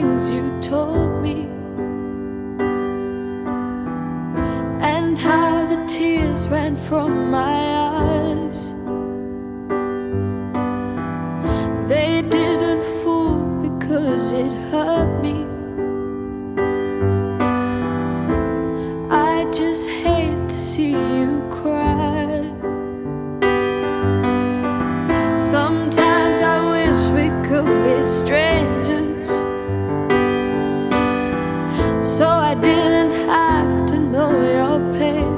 things you told me, and how the tears ran from my eyes. They didn't fool because it hurt me. I just hate to see you cry. Sometimes I wish we could be strangers, so I didn't have to know your pain.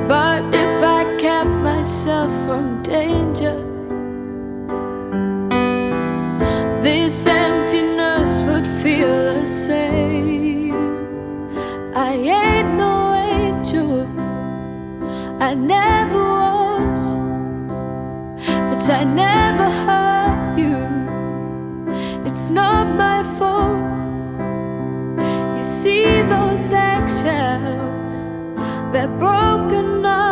But if I kept myself from danger, this emptiness would feel the same. I ain't no angel, I never was, but I never hurt you. It's not my fault. You see those eggshells, they're broken up.